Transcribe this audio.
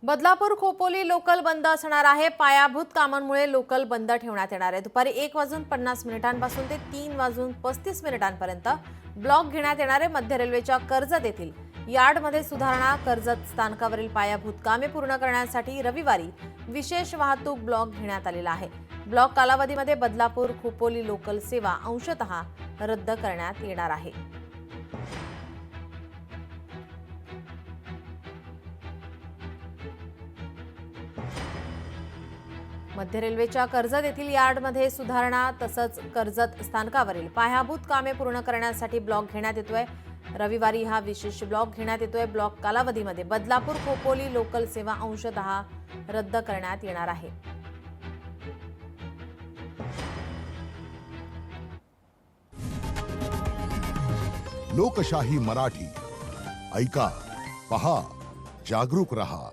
Badlapur Khopoli local बंद असणार आहे। पायाभूत कामांमुळे लोकल बंद ठेवण्यात येणार आहे। दुपारी 1:50 ते 3:35 ब्लॉक घेण्यात येणार आहे। मध्य रेल्वेच्या कर्जत येथील यार्डमध्ये सुधारणा, कर्जत स्थानकावरील पायाभूत कामे पूर्ण करण्यासाठी रविवारी विशेष वाहतूक ब्लॉक घेण्यात आलेला आहे। ब्लॉक कालावधीमध्ये बदलापूर खोपोली लोकल सेवा अंशतः रद्द करण्यात येणार आहे। मध्य रेल्वेच्या कर्जत येथील यार्डमध्ये सुधारणा तसंच कर्जत स्थानकावरील पायाभूत कामे पूर्ण करण्यासाठी ब्लॉक घेण्यात येतोय। रविवारी हा विशेष ब्लॉक घेण्यात येतोय। ब्लॉक कालावधीमध्ये बदलापूर खोपोली लोकल सेवा अंशतः रद्द करण्यात येणार आहे। लोकशाही मराठी ऐका, पहा, जागरूक रहा।